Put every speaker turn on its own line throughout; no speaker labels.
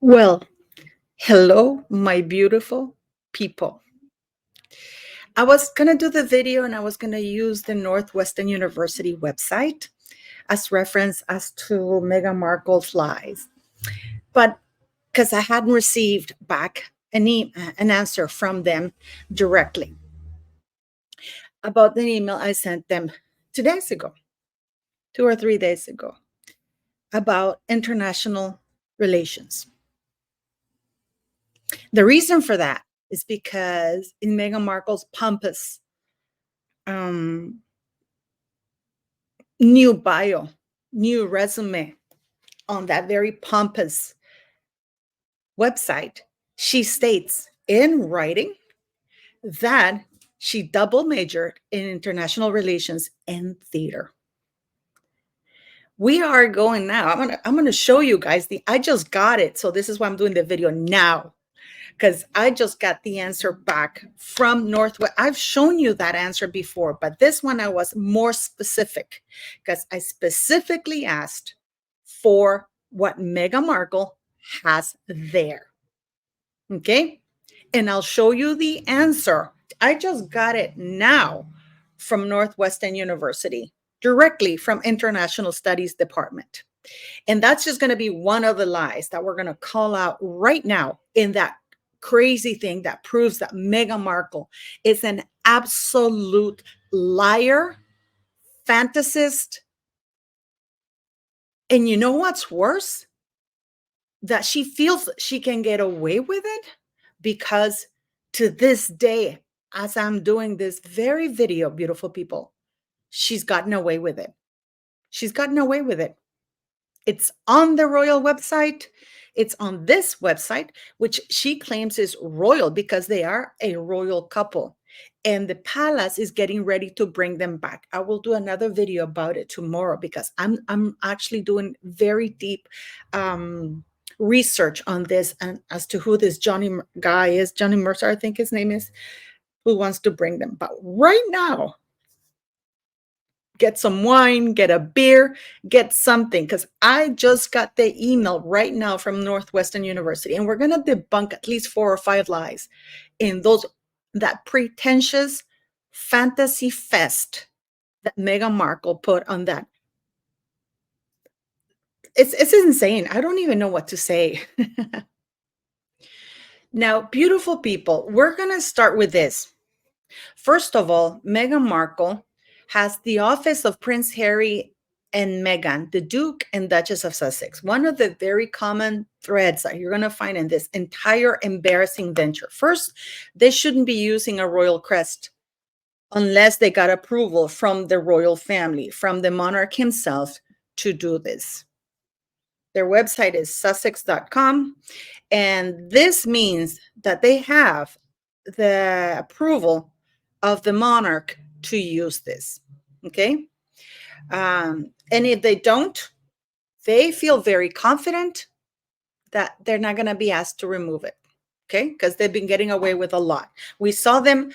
Well, hello, my beautiful people. I was going to do the video and I was going to use the Northwestern University website as reference as to Meghan Markle's lies. But because I hadn't received back an answer from them directly about the email I sent them 2 days ago, 2 or 3 days ago, about international relations. The reason for that is because in Meghan Markle's pompous um, new bio, new resume on that very pompous website, she states in writing that she double majored in international relations and theater. We are going now. I'm gonna show you guys I just got it. So this is why I'm doing the video now. Because I just got the answer back from Northwest. I've shown you that answer before, but this one I was more specific because I specifically asked for what Meghan Markle has there. Okay. And I'll show you the answer. I just got it now from Northwestern University, directly from International Studies Department. And that's just going to be one of the lies that we're going to call out right now in that crazy thing that proves that Meghan Markle is an absolute liar, fantasist. And you know what's worse? That she feels she can get away with it because to this day, as I'm doing this very video, beautiful people, she's gotten away with it. She's gotten away with it. It's on the royal website. It's on this website, which she claims is royal because they are a royal couple. And the palace is getting ready to bring them back. I will do another video about it tomorrow because I'm actually doing very deep research on this and as to who this Johnny guy is, Johnny Mercer, I think his name is, who wants to bring them. But right now, get some wine, get a beer, get something, because I just got the email right now from Northwestern University, and we're going to debunk at least 4 or 5 lies in that pretentious fantasy fest that Meghan Markle put on that. It's insane. I don't even know what to say. Now, beautiful people, we're going to start with this. First of all, Meghan Markle has the office of Prince Harry and Meghan, the Duke and Duchess of Sussex. One of the very common threads that you're going to find in this entire embarrassing venture. First, they shouldn't be using a royal crest unless they got approval from the royal family, from the monarch himself to do this. Their website is sussex.com. And this means that they have the approval of the monarch to use this. Okay. And if they don't, they feel very confident that they're not going to be asked to remove it. Okay. Because they've been getting away with a lot. We saw them.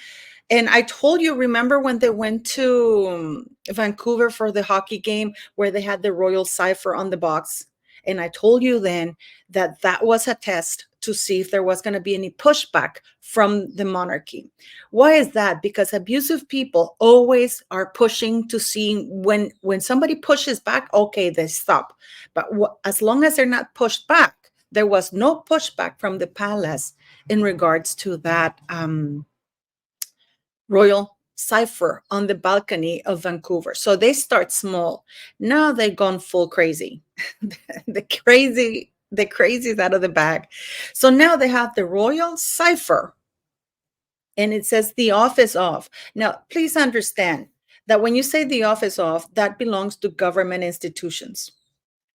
And I told you, remember when they went to Vancouver for the hockey game where they had the royal cipher on the box? And I told you then that that was a test to see if there was going to be any pushback from the monarchy. Why is that? Because abusive people always are pushing to see when somebody pushes back, okay, they stop. But as long as they're not pushed back, there was no pushback from the palace in regards to that royal cipher on the balcony of Vancouver. So they start small. Now they've gone full crazy. the crazies out of the bag. So now they have the royal cipher and it says the office of. Now, please understand that when you say the office of, that belongs to government institutions.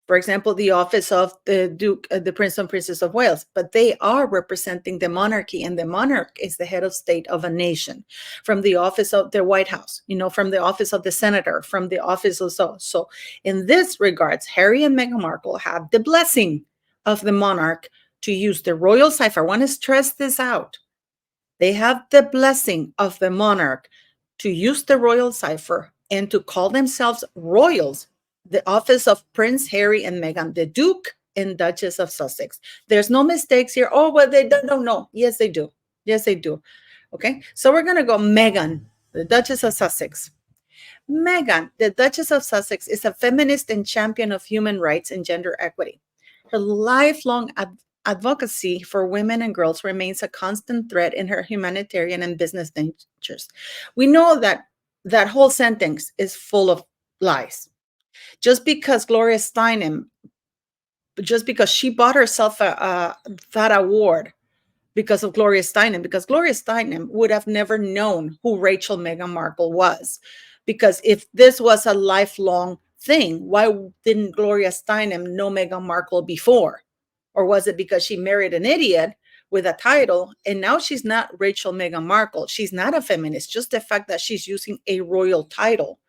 For example, the office of the Duke, the Prince and Princess of Wales, but they are representing the monarchy, and the monarch is the head of state of a nation. From the office of the White House, from the office of the senator, from the office of so. In this regards, Harry and Meghan Markle have the blessing of the monarch to use the royal cipher. I want to stress this out. They have the blessing of the monarch to use the royal cipher and to call themselves royals. The office of Prince Harry and Meghan, the Duke and Duchess of Sussex. There's no mistakes here. Oh, well, they don't. No, no. Yes, they do. Yes, they do. Okay. So we're going to go Meghan, the Duchess of Sussex. Meghan, the Duchess of Sussex, is a feminist and champion of human rights and gender equity. Her lifelong advocacy for women and girls remains a constant thread in her humanitarian and business ventures. We know that that whole sentence is full of lies. Just because Gloria Steinem, just because she bought herself that award because of Gloria Steinem, because Gloria Steinem would have never known who Rachel Meghan Markle was. Because if this was a lifelong thing, why didn't Gloria Steinem know Meghan Markle before? Or was it because she married an idiot with a title and now she's not Rachel Meghan Markle? She's not a feminist, just the fact that she's using a royal title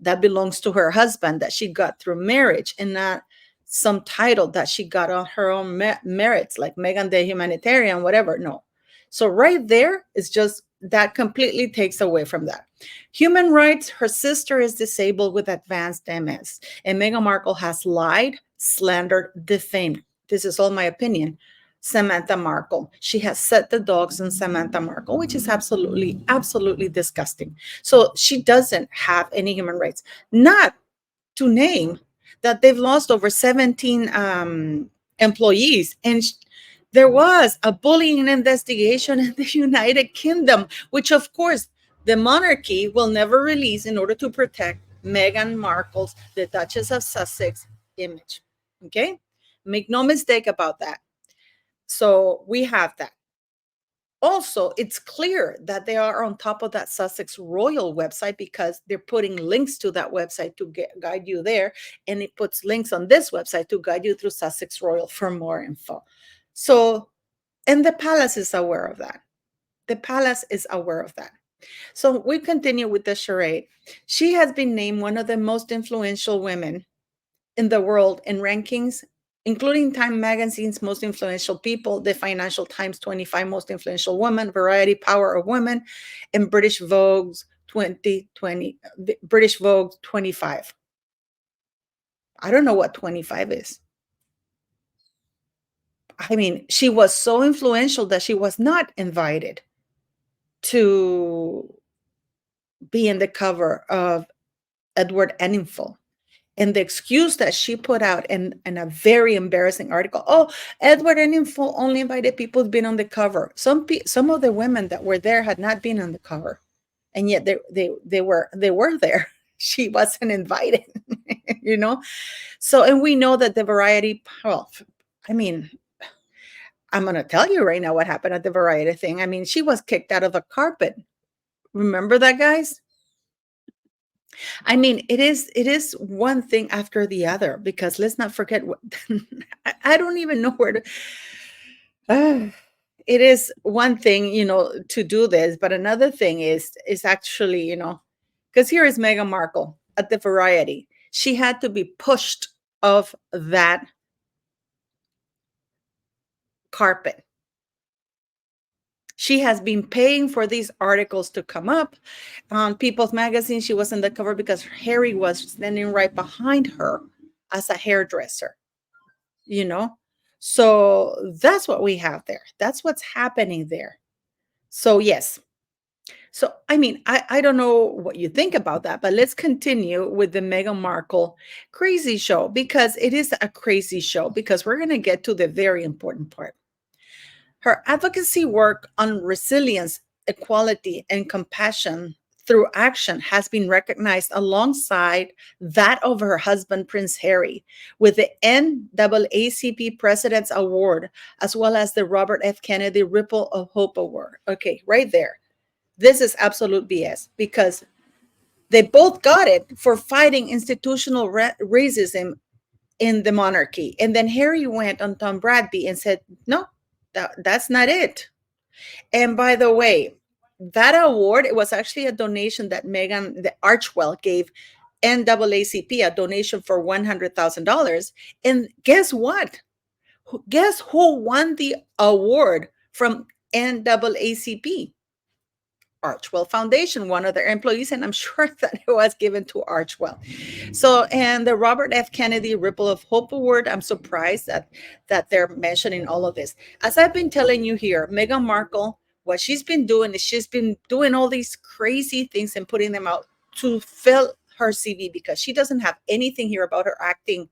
that belongs to her husband that she got through marriage and not some title that she got on her own merits, like Meghan the humanitarian, whatever. No. So right there is just that completely takes away from that. Human rights, her sister is disabled with advanced MS, and Meghan Markle has lied, slandered, defamed. This is all my opinion. Samantha Markle. She has set the dogs on Samantha Markle, which is absolutely, absolutely disgusting. So she doesn't have any human rights. Not to name that they've lost over 17 employees. And there was a bullying investigation in the United Kingdom, which, of course, the monarchy will never release in order to protect Meghan Markle's, the Duchess of Sussex, image. Okay? Make no mistake about that. So we have that. Also, it's clear that they are on top of that Sussex Royal website because they're putting links to that website to guide you there. And it puts links on this website to guide you through Sussex Royal for more info. So, and the palace is aware of that. The palace is aware of that. So we continue with the charade. She has been named one of the most influential women in the world in rankings, including Time Magazine's most influential people, the Financial Times 25 most influential women, Variety Power of Women, and British Vogue's 2020, British Vogue 25. I don't know what 25 is. I mean, she was so influential that she was not invited to be in the cover of Edward Enninful. And the excuse that she put out in a very embarrassing article, oh, Edward Enninful only invited people who've been on the cover. Some of the women that were there had not been on the cover, and yet they were there. She wasn't invited, you know. So, and we know that the Variety, well, I mean, I'm going to tell you right now what happened at the Variety thing. I mean, she was kicked out of the carpet. Remember that, guys? I mean, it is one thing after the other because let's not forget what I don't even know where to. Uh, it is one thing, to do this, but another thing is actually, because here is Meghan Markle at the Variety. She had to be pushed off that carpet. She has been paying for these articles to come up on People's Magazine. She was on the cover because Harry was standing right behind her as a hairdresser, you know? So that's what we have there. That's what's happening there. So, yes. So, I mean, I don't know what you think about that, but let's continue with the Meghan Markle crazy show because it is a crazy show because we're going to get to the very important part. Her advocacy work on resilience, equality, and compassion through action has been recognized alongside that of her husband, Prince Harry, with the NAACP President's Award, as well as the Robert F. Kennedy Ripple of Hope Award. Okay, right there. This is absolute BS because they both got it for fighting institutional racism in the monarchy. And then Harry went on Tom Bradby and said, no, that's not it. And by the way, that award, it was actually a donation that Meghan, the Archewell, gave NAACP, a donation for $100,000. And guess what? Guess who won the award from NAACP? Archewell Foundation, one of their employees, and I'm sure that it was given to Archewell. So, and the Robert F. Kennedy Ripple of Hope Award, I'm surprised that they're mentioning all of this. As I've been telling you here, Meghan Markle, what she's been doing is she's been doing all these crazy things and putting them out to fill her CV because she doesn't have anything here about her acting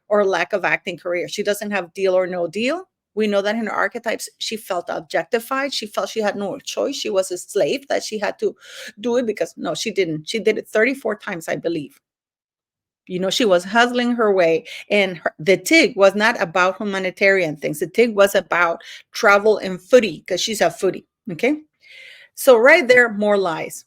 or lack of acting career. She doesn't have Deal or No Deal. We know that in her archetypes, she felt objectified. She felt she had no choice. She was a slave, that she had to do it because, no, she didn't. She did it 34 times, I believe. She was hustling her way. And the TIG was not about humanitarian things. The TIG was about travel and foodie, because she's a foodie. Okay. So right there, more lies.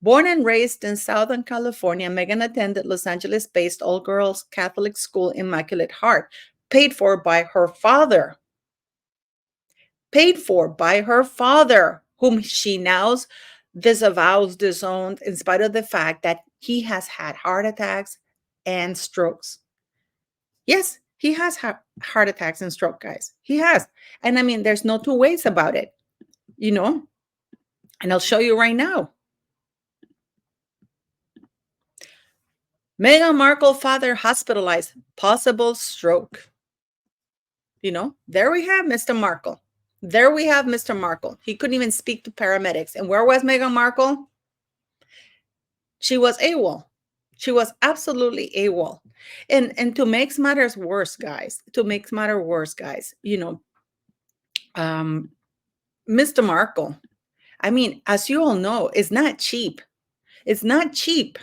Born and raised in Southern California, Meghan attended Los Angeles-based all-girls Catholic school Immaculate Heart, paid for by her father. Paid for by her father, whom she now disavows, disowned, in spite of the fact that he has had heart attacks and strokes. Yes, he has heart attacks and stroke, guys. He has. And I mean, there's no two ways about it, and I'll show you right now. Meghan Markle father hospitalized, possible stroke. There we have Mr. Markle. There we have Mr. Markle. He couldn't even speak to paramedics. And where was Meghan Markle? She was AWOL. She was absolutely AWOL. And to make matters worse, guys, Mr. Markle, I mean, as you all know, it's not cheap. It's not cheap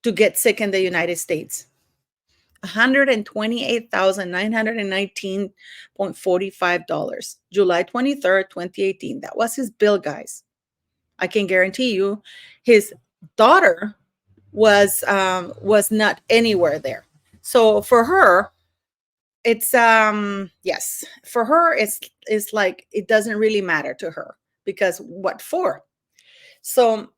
to get sick in the United States. $128,919.45. July 23rd, 2018. That was his bill, guys. I can guarantee you his daughter was not anywhere there. So for her, it's yes, for her it's like it doesn't really matter to her, because what for? So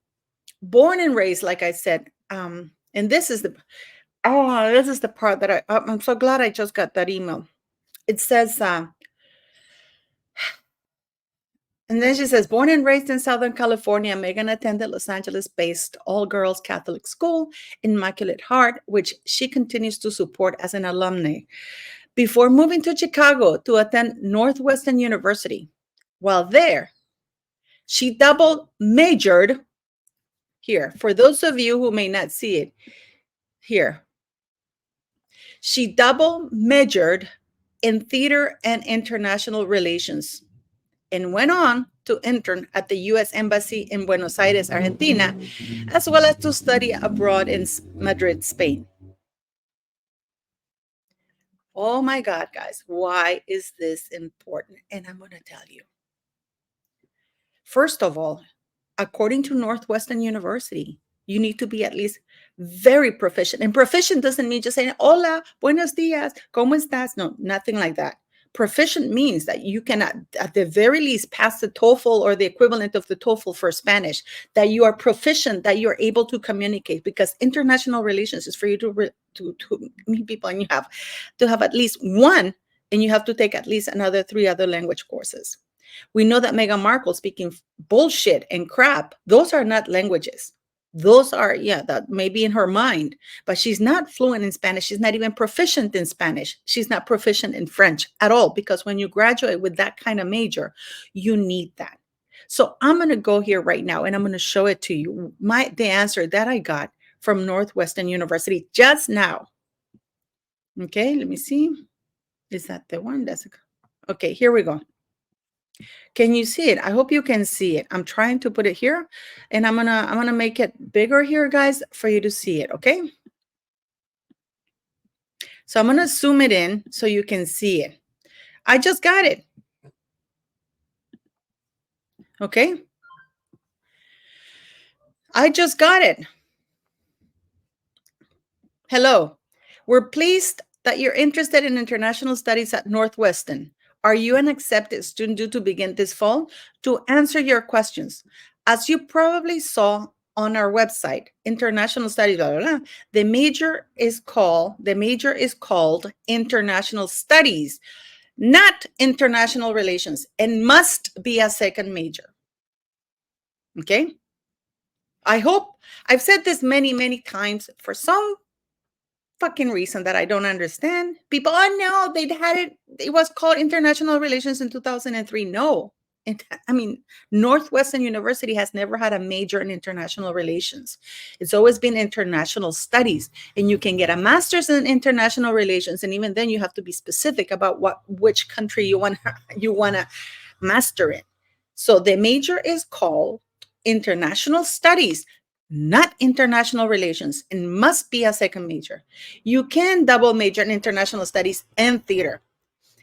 born and raised, like I said, and this is the part that I'm so glad I just got that email. It says, and then she says, born and raised in Southern California, Meghan attended Los Angeles-based all-girls Catholic school, Immaculate Heart, which she continues to support as an alumni, before moving to Chicago to attend Northwestern University. While there, she double majored here. For those of you who may not see it here, she double majored in theater and international relations and went on to intern at the U.S. Embassy in Buenos Aires, Argentina, as well as to study abroad in Madrid, Spain. Oh my God, guys, why is this important? And I'm going to tell you. First of all, according to Northwestern University, you need to be at least very proficient. And proficient doesn't mean just saying, hola, buenos dias, ¿cómo estás? No, nothing like that. Proficient means that you can, at the very least, pass the TOEFL or the equivalent of the TOEFL for Spanish, that you are proficient, that you're able to communicate, because international relations is for you to meet people, and you have to have at least one, and you have to take at least another 3 other language courses. We know that Meghan Markle speaking bullshit and crap, those are not languages. Those are, that may be in her mind, but she's not fluent in Spanish. She's not even proficient in Spanish. She's not proficient in French at all, because when you graduate with that kind of major, you need that. So I'm going to go here right now and I'm going to show it to you. The answer that I got from Northwestern University just now. Okay, let me see. Is that the one? Okay, here we go. Can you see it? I hope you can see it. I'm trying to put it here, and I'm gonna make it bigger here, guys, for you to see it, okay? So I'm gonna zoom it in so you can see it. I just got it. Okay? I just got it. Hello. We're pleased that you're interested in international studies at Northwestern. Are you an accepted student due to begin this fall? To answer your questions, as you probably saw on our website, International Studies, blah, blah, blah, the major is called International Studies, not International Relations, and must be a second major. Okay. I hope I've said this many, many times. For some fucking reason that I don't understand, people, oh no, they had it. It was called international relations in 2003. No. I mean, Northwestern University has never had a major in international relations. It's always been international studies, and you can get a master's in international relations, and even then, you have to be specific about which country you want to master in. So the major is called international studies, not international relations, and must be a second major. You can double major in international studies and theater.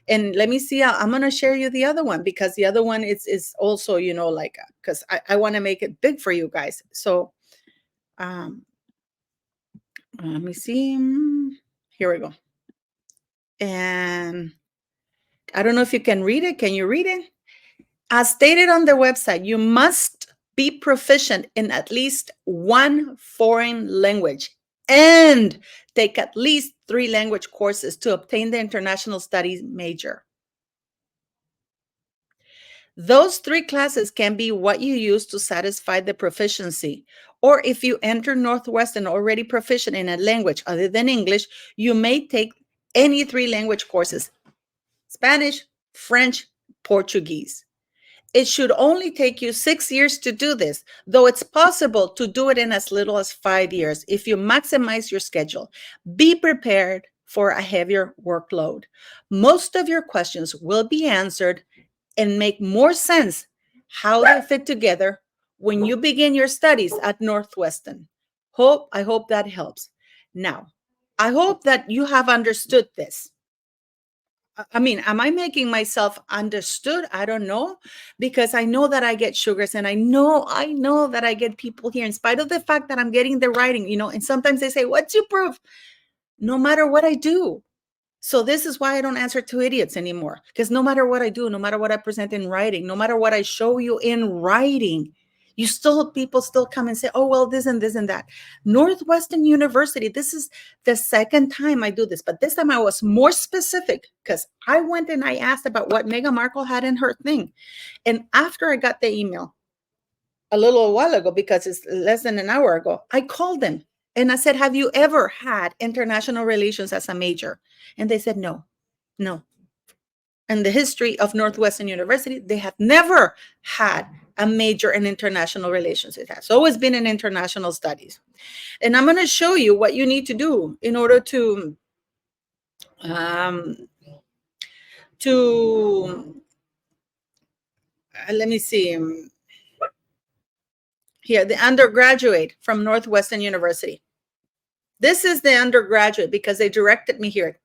And let me see, I'm going to share you the other one, because the other one is also, like, because I want to make it big for you guys. So um, let me see. Here we go. And I don't know if you can read it. Can you read it? As stated on the website, you must be proficient in at least one foreign language and take at least 3 language courses to obtain the international studies major. Those 3 classes can be what you use to satisfy the proficiency. Or if you enter Northwestern already proficient in a language other than English, you may take any 3 language courses: Spanish, French, Portuguese. It should only take you 6 years to do this, though it's possible to do it in as little as 5 years if you maximize your schedule. Be prepared for a heavier workload. Most of your questions will be answered and make more sense how they fit together when you begin your studies at Northwestern. I hope that helps. Now, I hope that you have understood this. I mean, am I making myself understood? I don't know, because I know that I get sugars, and I know that I get people here, in spite of the fact that I'm getting the writing, and sometimes they say, what's your proof? No matter what I do. So this is why I don't answer to idiots anymore, because no matter what I do, no matter what I present in writing, no matter what I show you in writing, people still come and say, oh, well, this and this and that. Northwestern University, this is the second time I do this, but this time I was more specific, because I went and I asked about what Meghan Markle had in her thing. And after I got the email a little while ago, because it's less than an hour ago, I called them and I said, have you ever had international relations as a major? And they said, no. In the history of Northwestern University, they have never had a major in international relations. It has always been in international studies. And I'm going to show you what you need to do in order to let me see. Here, the undergraduate from Northwestern University. This is the undergraduate, because they directed me here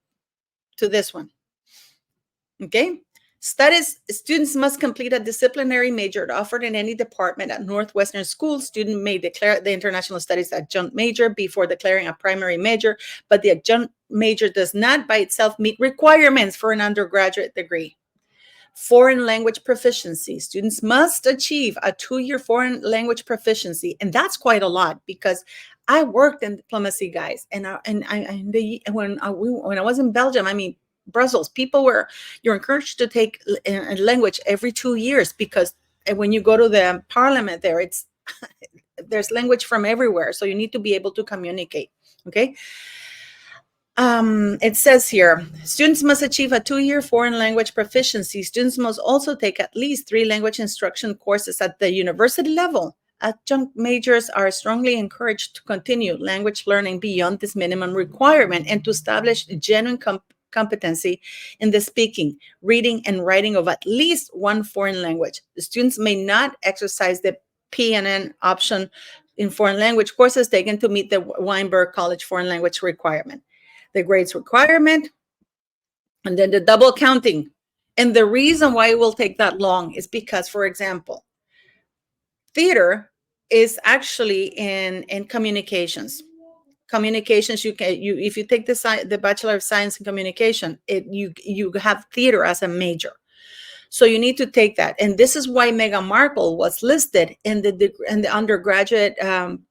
to this one. Okay. Students must complete a disciplinary major offered in any department at Northwestern School. Student may declare the international studies adjunct major before declaring a primary major, but the adjunct major does not by itself meet requirements for an undergraduate degree. Foreign language proficiency. Students must achieve a 2-year foreign language proficiency, and that's quite a lot, because I worked in diplomacy, guys, when I was in Belgium, I mean, Brussels, you're encouraged to take a language every 2 years, because when you go to the parliament there, there's language from everywhere, so you need to be able to communicate. Okay. It says here, students must achieve a 2-year foreign language proficiency. Students must also take at least 3 language instruction courses at the university level. Adjunct majors are strongly encouraged to continue language learning beyond this minimum requirement and to establish genuine competency in the speaking, reading, and writing of at least 1 foreign language. The students may not exercise the PNN option in foreign language courses taken to meet the Weinberg College foreign language requirement. The grades requirement, and then the double counting. And the reason why it will take that long is because, for example, theater is actually in communications. Communications, if you take the Bachelor of Science in Communication, you have theater as a major. So you need to take that. And this is why Meghan Markle was listed in the undergraduate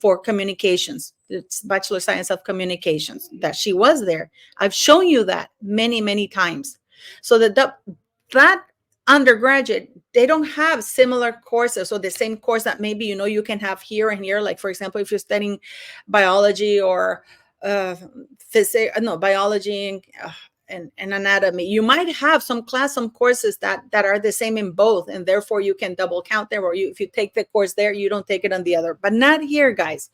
for communications. It's Bachelor of Science of Communications, that she was there. I've shown you that many, many times. So that undergraduate, they don't have similar courses or the same course that maybe you can have here and here. Like, for example, if you're studying biology or physics, no, biology and anatomy, you might have some courses that are the same in both, and therefore you can double count them, or if you take the course there, you don't take it on the other. But not here, guys.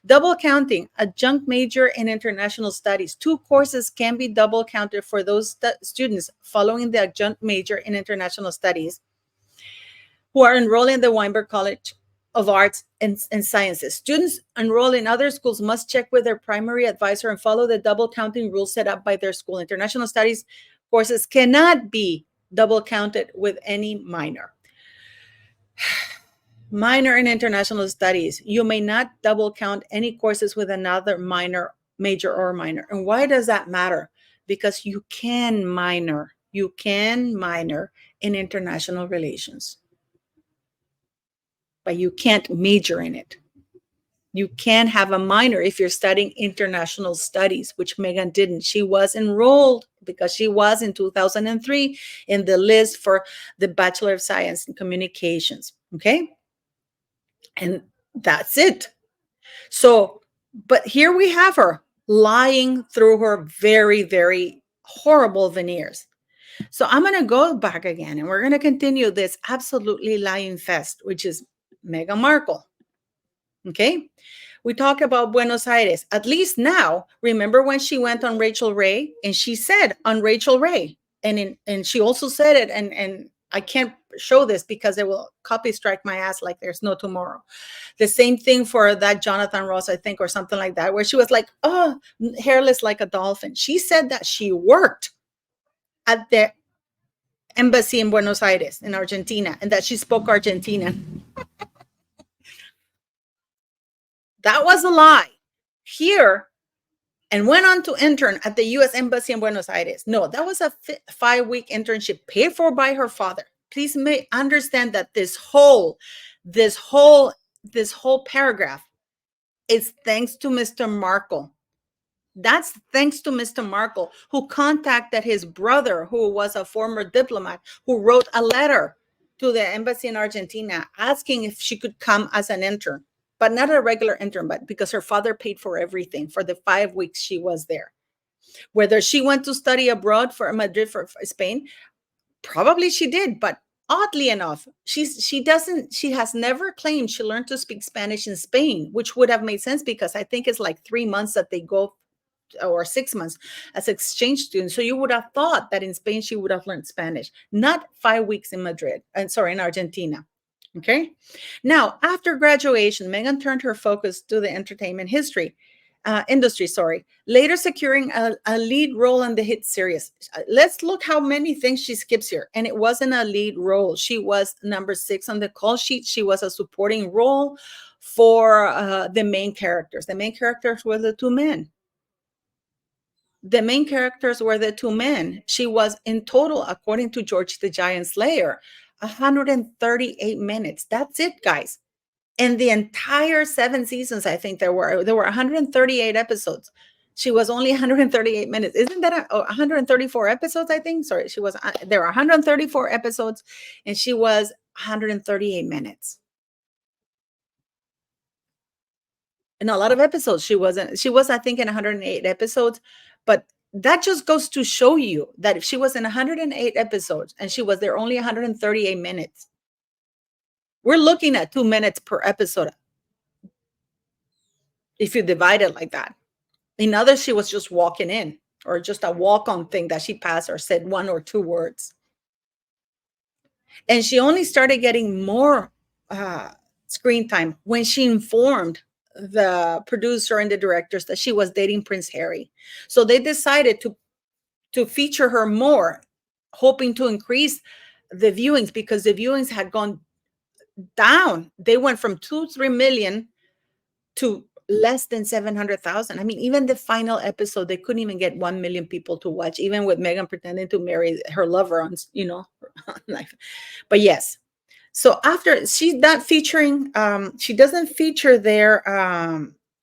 Double counting: adjunct major in international studies. Two courses can be double counted for those students following the adjunct major in international studies who are enrolled in the Weinberg College of Arts and Sciences. Students enrolled in other schools must check with their primary advisor and follow the double counting rules set up by their school. International studies courses cannot be double counted with any minor. Minor in international studies, you may not double count any courses with another minor, major, or minor. And why does that matter? Because you can minor in international relations, but you can't major in it. You can have a minor if you're studying international studies, which Meghan didn't. She was enrolled because she was in 2003 in the list for the Bachelor of Science in Communications. Okay. And that's it. So, but here we have her lying through her very, very horrible veneers. So I'm going to go back again and we're going to continue this absolutely lying fest, which is Meghan Markle. Okay. We talk about Buenos Aires. At least now, remember when she went on Rachel Ray and she said on Rachel Ray, and she also said it, and I can't show this because it will copy strike my ass like there's no tomorrow. The same thing for that Jonathan Ross, I think, or something like that, where she was like, oh, hairless like a dolphin. She said that she worked at the embassy in Buenos Aires in Argentina and that she spoke Argentinian. That was a lie. Here, and went on to intern at the U.S. Embassy in Buenos Aires. No, that was a 5-week internship paid for by her father. Please understand that this whole paragraph is thanks to Mr. Markle. That's thanks to Mr. Markle, who contacted his brother, who was a former diplomat, who wrote a letter to the embassy in Argentina asking if she could come as an intern, but not a regular intern, but because her father paid for everything for the 5 weeks she was there. Whether she went to study abroad for Madrid, for Spain, probably she did, but oddly enough, she has never claimed she learned to speak Spanish in Spain, which would have made sense because I think it's like 3 months that they go, or 6 months as exchange students. So you would have thought that in Spain she would have learned Spanish, not 5 weeks in Madrid, and sorry, in Argentina. Okay. Now, after graduation, Meghan turned her focus to the entertainment industry, later securing a lead role in the hit series. Let's look how many things she skips here. And it wasn't a lead role. She was number 6 on the call sheet. She was a supporting role for the main characters. The main characters were the two men. She was in total, according to George the Giant Slayer, 138 minutes. That's it, guys. In the entire 7 seasons, I think there were 138 episodes. She was only 138 minutes. Isn't that 134 episodes, I think? Sorry, there were 134 episodes and she was 138 minutes. And a lot of episodes. She was, I think, in 108 episodes, but that just goes to show you that if she was in 108 episodes and she was there only 138 minutes, we're looking at 2 minutes per episode if you divide it like that. In others, she was just walking in, or just a walk-on thing that she passed or said 1 or 2 words. And she only started getting more screen time when she informed the producer and the directors that she was dating Prince Harry. So they decided to feature her more, hoping to increase the viewings, because the viewings had gone down. They went from 2-3 million to less than 700,000. I mean, even the final episode, they couldn't even get 1 million people to watch, even with Meghan pretending to marry her lover on, but yes. So after she's not featuring, she doesn't feature their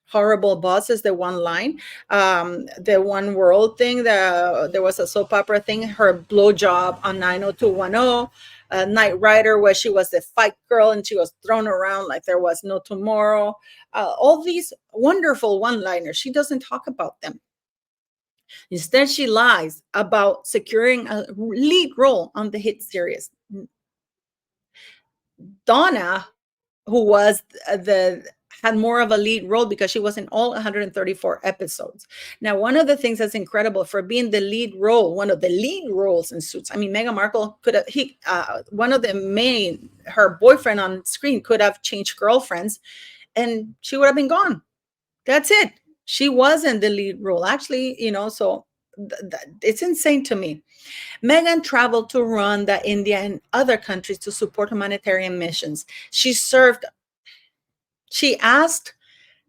horrible bosses, the one line, the one world thing, there was a soap opera thing, her blowjob on 90210, Knight Rider, where she was the fight girl and she was thrown around like there was no tomorrow. All these wonderful one-liners. She doesn't talk about them. Instead, she lies about securing a lead role on the hit series. Donna, who was the had more of a lead role because she was in all 134 episodes. Now, one of the things that's incredible for being the lead role, one of the lead roles in Suits. I mean, Meghan Markle could have one of the main her boyfriend on screen could have changed girlfriends, and she would have been gone. That's it. She wasn't the lead role, actually. So it's insane to me. Meghan traveled to Rwanda, India, and other countries to support humanitarian missions. She asked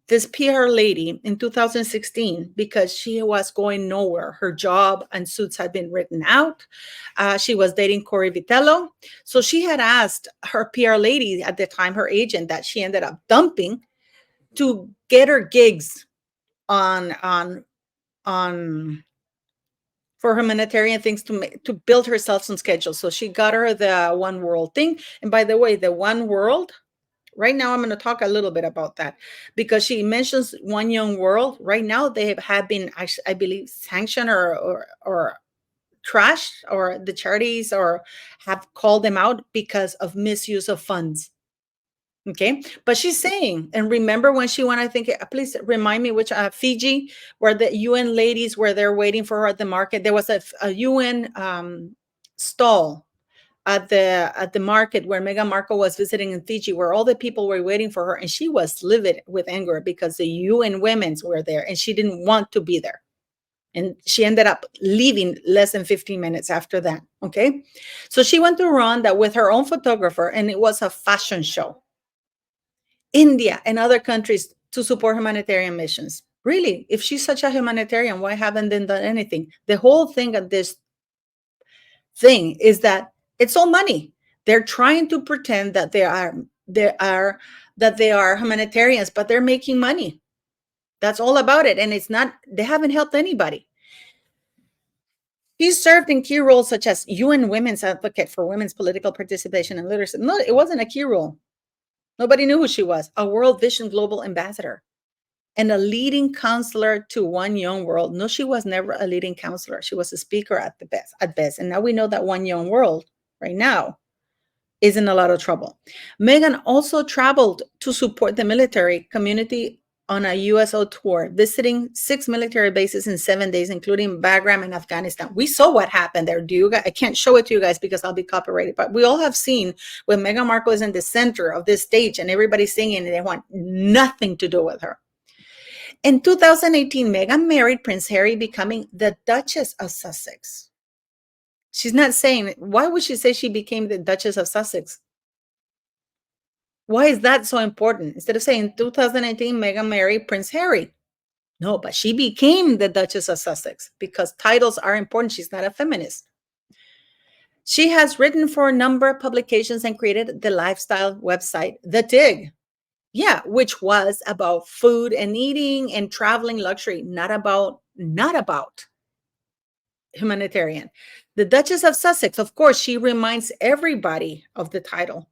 this PR lady in 2016 because she was going nowhere. Her job and Suits had been written out. She was dating Corey Vitello. So she had asked her PR lady at the time, her agent, that she ended up dumping, to get her gigs on for humanitarian things to build herself some schedule. So she got her the One World thing. And by the way, the One World, right now I'm going to talk a little bit about that because she mentions One Young World. Right now they have been, I believe, sanctioned or trashed, or the charities or have called them out because of misuse of funds. Okay, but she's saying, and remember when she went, I think, please remind me which, Fiji, where the UN ladies were there waiting for her at the market. There was a UN stall at the market where Meghan Markle was visiting in Fiji, where all the people were waiting for her, and she was livid with anger because the UN women's were there, and she didn't want to be there. And she ended up leaving less than 15 minutes after that. Okay, so she went to Rwanda with her own photographer, and it was a fashion show. India and other countries to support humanitarian missions. Really, if she's such a humanitarian, why haven't they done anything? The whole thing of this thing is that it's all money. They're trying to pretend that they are humanitarians, but they're making money. That's all about it. And it's not, they haven't helped anybody. He served in key roles such as UN Women's Advocate for women's political participation and literacy. No, it wasn't a key role. Nobody knew who she was. A World Vision Global Ambassador and a leading counselor to One Young World. No, she was never a leading counselor. She was a speaker at best. And now we know that One Young World right now is in a lot of trouble. Meghan also traveled to support the military community on a USO tour, visiting 6 military bases in 7 days, including Bagram and Afghanistan. We saw what happened there. I can't show it to you guys because I'll be copyrighted, but we all have seen when Meghan Markle is in the center of this stage and everybody's singing and they want nothing to do with her. In 2018, Meghan married Prince Harry, becoming the Duchess of Sussex. She's not saying, why would she say she became the Duchess of Sussex? Why is that so important? Instead of saying 2018, Meghan married Prince Harry. No, but she became the Duchess of Sussex because titles are important. She's not a feminist. She has written for a number of publications and created the lifestyle website, The Dig. Yeah, which was about food and eating and traveling luxury, not about humanitarian. The Duchess of Sussex, of course, she reminds everybody of the title.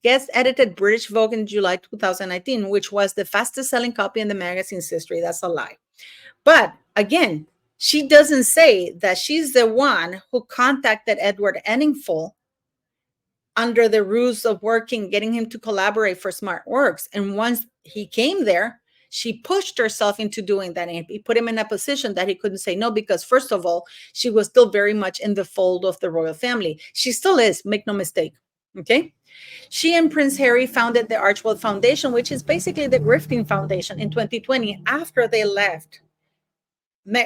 Guest edited British Vogue in July 2019, which was the fastest selling copy in the magazine's history. That's a lie. But again, she doesn't say that she's the one who contacted Edward Anningful under the ruse of getting him to collaborate for Smart Works. And once he came there, she pushed herself into doing that, and he put him in a position that he couldn't say no, because first of all, she was still very much in the fold of the royal family. She still is, make no mistake. Okay. She and Prince Harry founded the Archewell Foundation, which is basically the grifting foundation, in 2020 after they left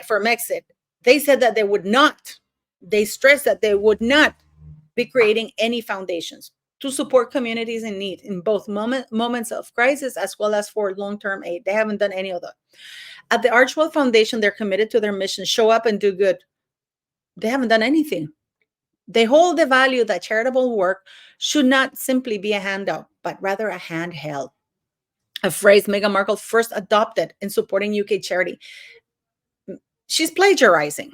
for Mexit. They said that they stressed that they would not be creating any foundations to support communities in need in both moments of crisis as well as for long-term aid. They haven't done any of that. At the Archewell Foundation, they're committed to their mission, show up and do good. They haven't done anything. They hold the value that charitable work should not simply be a handout, but rather a handheld, a phrase Meghan Markle first adopted in supporting UK charity. She's plagiarizing.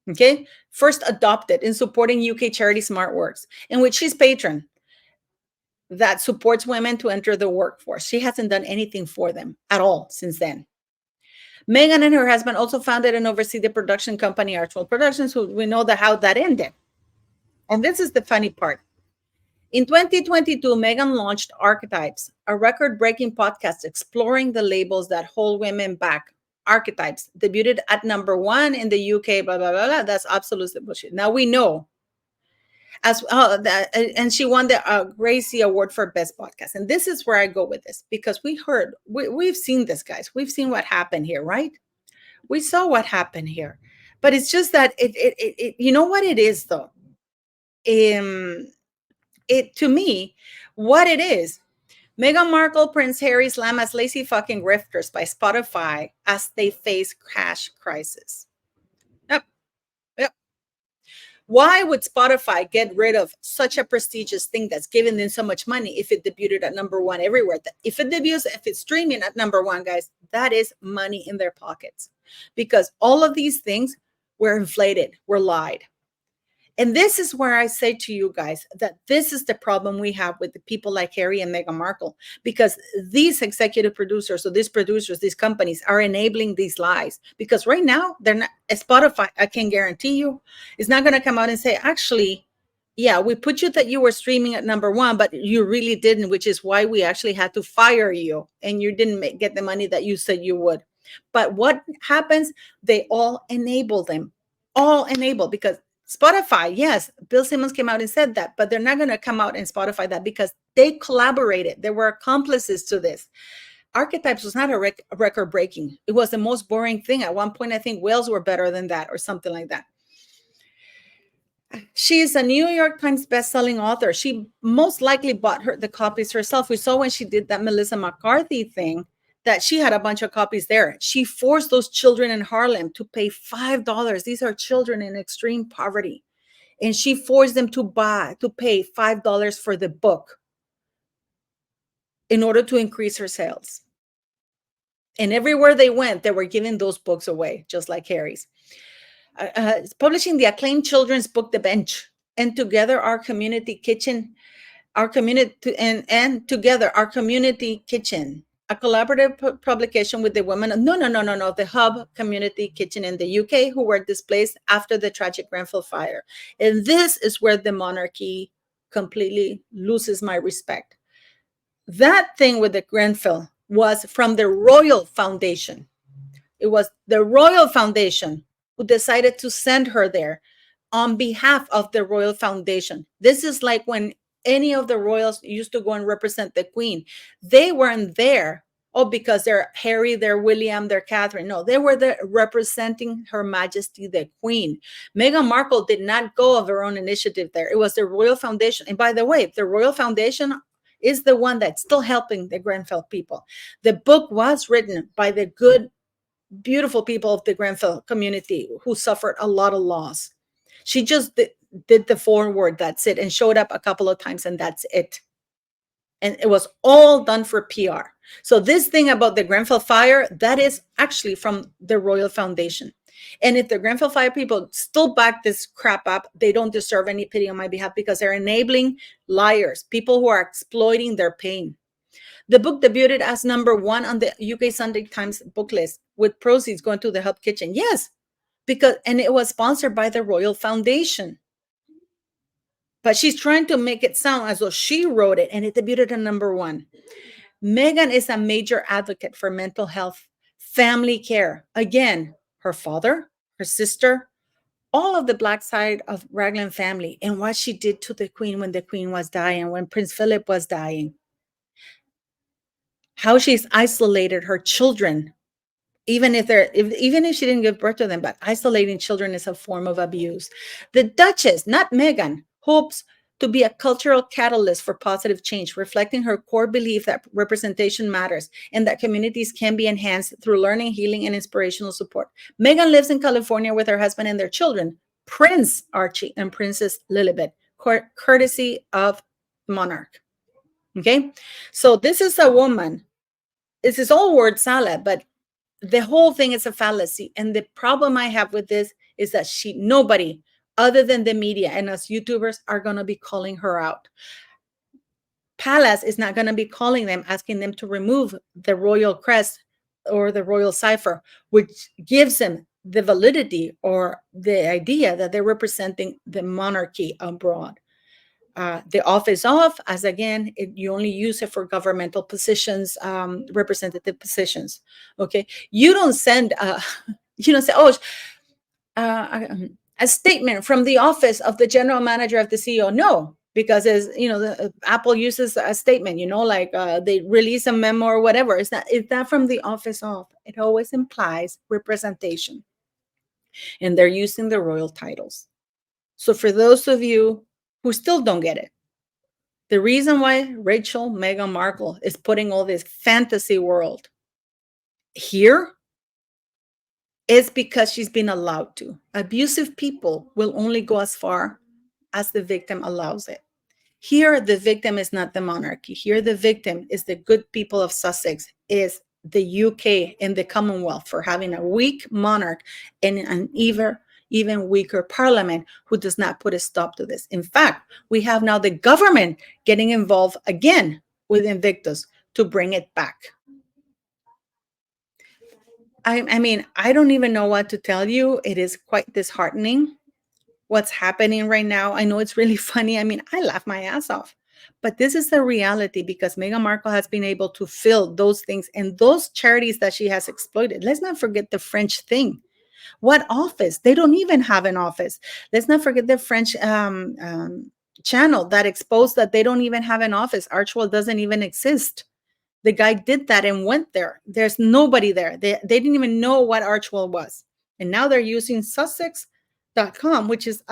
Okay. First adopted in supporting UK charity SmartWorks, in which she's patron that supports women to enter the workforce. She hasn't done anything for them at all since then. Meghan and her husband also founded and oversee the production company Archewell Productions, who we know how that ended. And this is the funny part. In 2022, Meghan launched Archetypes, a record-breaking podcast exploring the labels that hold women back. Archetypes debuted at #1 in the UK, blah, blah, blah, blah. That's absolute bullshit. Now we know and she won the Gracie Award for Best Podcast. And this is where I go with this, because we've seen this, guys. We've seen what happened here, right? We saw what happened here. But it's just that you know what it is, though? To me, what it is, Meghan Markle, Prince Harry slam as lazy fucking grifters by Spotify as they face cash crisis. Yep. Yep. Why would Spotify get rid of such a prestigious thing that's giving them so much money if it debuted at #1 everywhere? If it's streaming at #1, guys, that is money in their pockets, because all of these things were inflated, were lied. And this is where I say to you guys that this is the problem we have with the people like Harry and Meghan Markle, because these executive producers, or these producers, these companies are enabling these lies. Because right now, they're not, Spotify, I can guarantee you, is not going to come out and say, actually, yeah, we put you that you were streaming at #1, but you really didn't, which is why we actually had to fire you and you didn't get the money that you said you would. But what happens? They all enable them, all enable, because Spotify, yes, Bill Simmons came out and said that, but they're not going to come out and Spotify that, because they collaborated. They were accomplices to this. Archetypes was not a record breaking. It was the most boring thing. At one point, I think Wales were better than that, or something like that. She is a New York Times best-selling author. She most likely bought the copies herself. We saw when she did that Melissa McCarthy thing that she had a bunch of copies there. She forced those children in Harlem to pay $5. These are children in extreme poverty. And she forced them to pay $5 for the book in order to increase her sales. And everywhere they went, they were giving those books away, just like Harry's. Publishing the acclaimed children's book, The Bench, and together our community kitchen, a collaborative publication with the women. The Hub Community Kitchen in the UK, who were displaced after the tragic Grenfell fire. And this is where the monarchy completely loses my respect. That thing with the Grenfell was from the Royal Foundation. It was the Royal Foundation who decided to send her there on behalf of the Royal Foundation. This is like when any of the royals used to go and represent the Queen. They weren't there, because they're Harry, they're William, they're Catherine. No, they were there representing Her Majesty the Queen. Meghan Markle did not go of her own initiative there. It was the Royal Foundation. And by the way, the Royal Foundation is the one that's still helping the Grenfell people. The book was written by the good, beautiful people of the Grenfell community who suffered a lot of loss. She just did the foreword, that's it, and showed up a couple of times, and that's it. And it was all done for PR. So this thing about the Grenfell fire, that is actually from the Royal Foundation. And if the Grenfell fire people still back this crap up, they don't deserve any pity on my behalf, because they're enabling liars, people who are exploiting their pain. The book debuted as #1 on the UK Sunday Times book list, with proceeds going to the Hub Kitchen. Yes, and it was sponsored by the Royal Foundation. But she's trying to make it sound as though she wrote it, and it debuted at #1. Meghan is a major advocate for mental health, family care. Again, her father, her sister, all of the black side of Raglan family, and what she did to the Queen when the Queen was dying, when Prince Philip was dying. How she's isolated her children, even if she didn't give birth to them, but isolating children is a form of abuse. The Duchess, not Meghan, hopes to be a cultural catalyst for positive change, reflecting her core belief that representation matters and that communities can be enhanced through learning, healing, and inspirational support. Meghan lives in California with her husband and their children, Prince Archie and Princess Lilibet, courtesy of the monarch. Okay, so this is a woman. This is all word salad, but the whole thing is a fallacy. And the problem I have with this is that nobody other than the media and us YouTubers are going to be calling her out. Palace is not going to be calling them, asking them to remove the royal crest or the royal cipher, which gives them the validity or the idea that they're representing the monarchy abroad. The office of, as again, you only use it for governmental positions, representative positions. Okay, you don't send, you don't say, oh, a statement from the office of the general manager of the CEO. No, because as you know, Apple uses a statement. Like they release a memo or whatever. It's not from the office of. It always implies representation, and they're using the royal titles. So for those of you who still don't get it, the reason why Meghan Markle is putting all this fantasy world here is because she's been allowed to. Abusive people will only go as far as the victim allows it. Here, the victim is not the monarchy. Here, the victim is the good people of Sussex, is the UK and the Commonwealth for having a weak monarch and an even weaker parliament who does not put a stop to this. In fact, we have now the government getting involved again with Invictus to bring it back. I mean, I don't even know what to tell you. It is quite disheartening what's happening right now. I know it's really funny. I mean, I laugh my ass off. But this is the reality because Meghan Markle has been able to fill those things and those charities that she has exploited. Let's not forget the French thing. What office? They don't even have an office. Let's not forget the French channel that exposed that they don't even have an office. Archewell doesn't even exist. The guy did that and went there. There's nobody there. They didn't even know what Archewell was. And now they're using Sussex.com, which is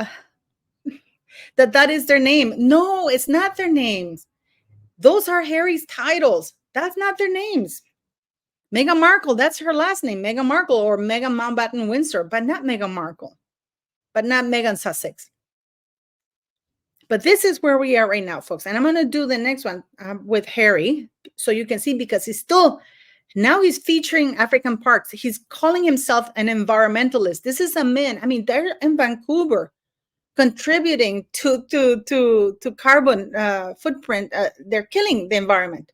that is their name. No, it's not their names. Those are Harry's titles. That's not their names. Meghan Markle, that's her last name, Meghan Markle or Meghan Mountbatten Windsor, but not Meghan Markle, but not Meghan Sussex. But this is where we are right now, folks. And I'm going to do the next one with Harry so you can see because now he's featuring African parks. He's calling himself an environmentalist. This is a man. I mean, they're in Vancouver contributing to carbon footprint. They're killing the environment.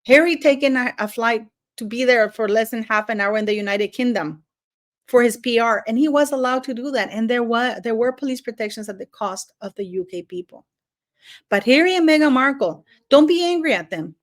Harry taking a flight to be there for less than half an hour in the United Kingdom for his PR, and he was allowed to do that. And there were police protections at the cost of the UK people. But Harry and Meghan Markle, don't be angry at them.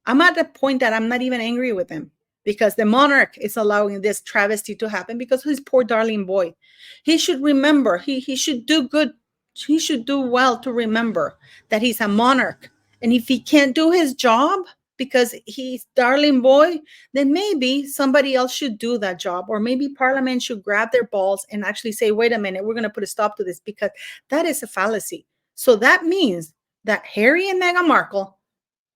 I'm at the point that I'm not even angry with them because the monarch is allowing this travesty to happen because his poor darling boy. He should remember, he should do good. He should do well to remember that he's a monarch. And if he can't do his job because he's darling boy, then maybe somebody else should do that job. Or maybe Parliament should grab their balls and actually say, wait a minute, we're going to put a stop to this because that is a fallacy. So that means that Harry and Meghan Markle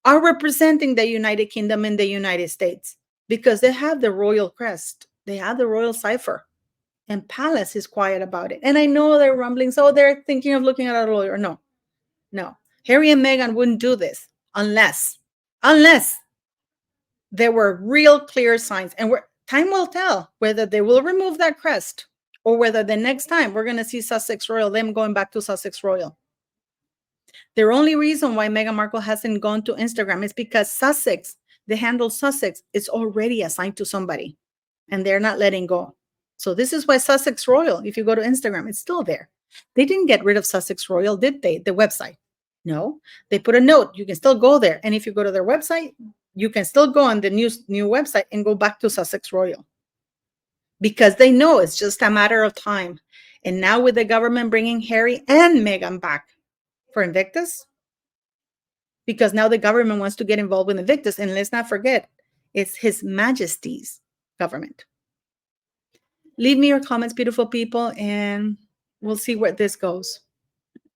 are representing the United Kingdom and the United States because they have the royal crest. They have the royal cipher. And Palace is quiet about it. And I know they're rumbling. So they're thinking of looking at a lawyer. No. Harry and Meghan wouldn't do this unless there were real clear signs. And time will tell whether they will remove that crest or whether the next time we're going to see Sussex Royal, them going back to Sussex Royal. The only reason why Meghan Markle hasn't gone to Instagram is because Sussex, the handle Sussex, is already assigned to somebody and they're not letting go. So this is why Sussex Royal, if you go to Instagram, it's still there. They didn't get rid of Sussex Royal, did they? The website. No, they put a note. You can still go there. And if you go to their website, you can still go on the new website and go back to Sussex Royal because they know it's just a matter of time. And now with the government bringing Harry and Meghan back for Invictus, because now the government wants to get involved with Invictus. And let's not forget, it's His Majesty's government. Leave me your comments, beautiful people, and we'll see where this goes.